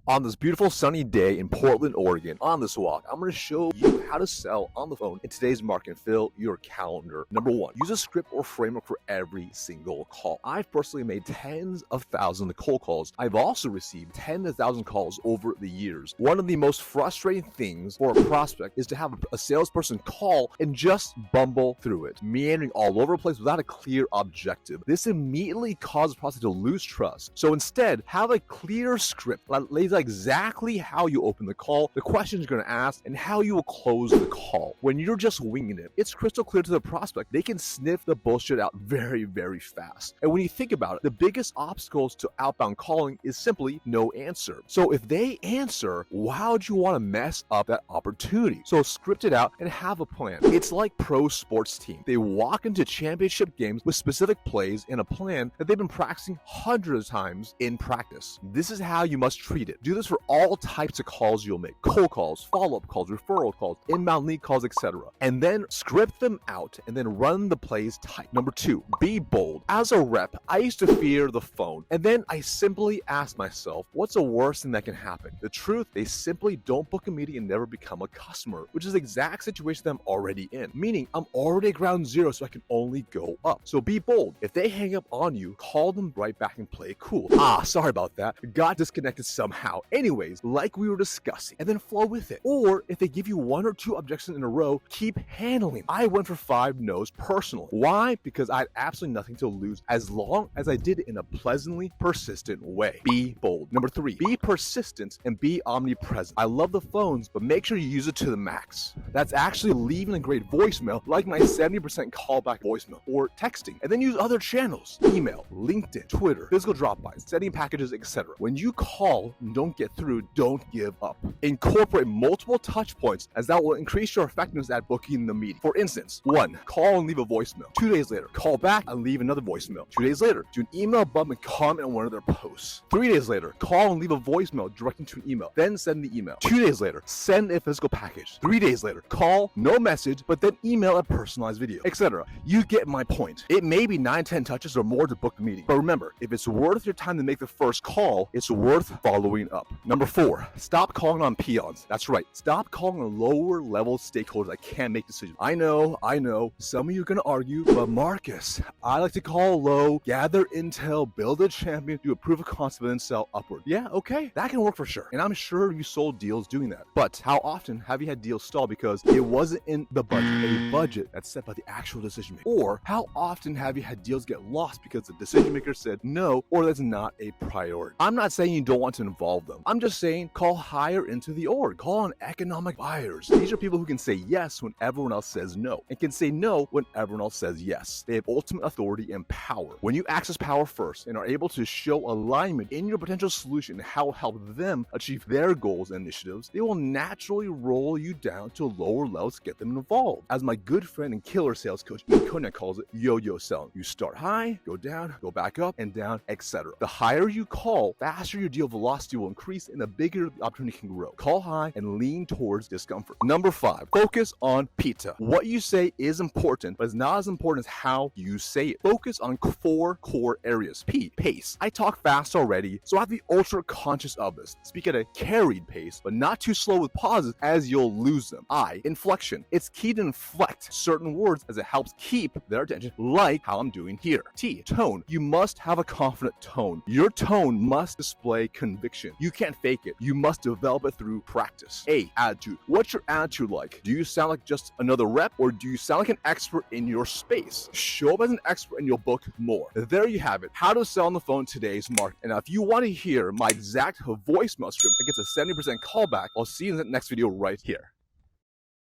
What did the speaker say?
On this beautiful sunny day in Portland, Oregon, on this walk, I'm going to show you how to sell on the phone in today's market and fill your calendar. Number one, use a script or framework for every single call. I've personally made tens of thousands of cold calls. I've also received tens of thousands of calls over the years. One of the most frustrating things for a prospect is to have a salesperson call and just bumble through it, meandering all over the place without a clear objective. This immediately causes the prospect to lose trust. So instead, have a clear script that lays out exactly how you open the call, the questions you're going to ask, and how you will close the call. When you're just winging it, it's crystal clear to the prospect. They can sniff the bullshit out very, very fast. And when you think about it, the biggest obstacles to outbound calling is simply no answer. So if they answer, why would you want to mess up that opportunity? So script it out and have a plan. It's like pro sports team. They walk into championship games with specific plays and a plan that they've been practicing hundreds of times in practice. This is how you must treat it. Do this for all types of calls you'll make: cold calls, follow-up calls, referral calls, inbound lead calls, etc. And then script them out and then run the plays tight. Number two, be bold. As a rep, I used to fear the phone, and then I simply asked myself, what's the worst thing that can happen? The truth, they simply don't book a meeting and never become a customer, which is the exact situation that I'm already in, meaning I'm already at ground zero, so I can only go up. So be bold. If they hang up on you, call them right back and play cool. Sorry about that. Got disconnected somehow. Anyways, like we were discussing, and then flow with it. Or if they give you one or two objections in a row, keep handling. I went for 5 no's personal. Why? Because I had absolutely nothing to lose as long as I did it in a pleasantly persistent way. Be bold. Number 3, be persistent and be omnipresent. I love the phones, but make sure you use it to the max. That's actually leaving a great voicemail, like my 70% callback voicemail, or texting, and then use other channels: email, LinkedIn, Twitter, physical drop-by, sending packages, etc. When you call and don't get through, don't give up. Incorporate multiple touch points, as that will increase your effectiveness at booking the meeting. For instance, 1, call and leave a voicemail. 2 days later, call back and leave another voicemail. 2 days later, do an email bump and comment on one of their posts. 3 days later, call and leave a voicemail directing to an email, then send the email. 2 days later, send a physical package. 3 days later, call, no message, but then email a personalized video, etc. You get my point. It may be 9-10 touches or more to book the meeting, but remember, if it's worth your time to make the first call, it's worth following up. Number 4, stop calling on peons. That's right. Stop calling on lower level stakeholders that can't make decisions. I know. Some of you are going to argue, but Marcus, I like to call low, gather intel, build a champion, do a proof of concept, and then sell upward. Yeah, okay. That can work for sure. And I'm sure you sold deals doing that. But how often have you had deals stall because it wasn't in the budget, a budget that's set by the actual decision maker? Or how often have you had deals get lost because the decision maker said no, or that's not a priority? I'm not saying you don't want to involve them. I'm just saying call higher into the org. Call on economic buyers. These are people who can say yes when everyone else says no, and can say no when everyone else says yes. They have ultimate authority and power. When you access power first and are able to show alignment in your potential solution and how to help them achieve their goals and initiatives, they will naturally roll you down to lower levels to get them involved. As my good friend and killer sales coach Ian Konya calls it, yo-yo selling. You start high, go down, go back up and down, etc. The higher you call, faster your deal velocity will increase and the bigger the opportunity can grow. Call high and lean towards discomfort. Number 5, focus on PITA. What you say is important, but it's not as important as how you say it. Focus on 4 core areas. P, pace. I talk fast already, so I have to be ultra conscious of this. Speak at a carried pace, but not too slow with pauses as you'll lose them. I, inflection. It's key to inflect certain words as it helps keep their attention, like how I'm doing here. T, tone. You must have a confident tone. Your tone must display conviction. You can't fake it. You must develop it through practice. A, attitude. What's your attitude like? Do you sound like just another rep, or do you sound like an expert in your space? Show up as an expert and you'll book more. There you have it. How to sell on the phone today's market. And if you want to hear my exact voicemail script that gets a 70% callback, I'll see you in the next video right here.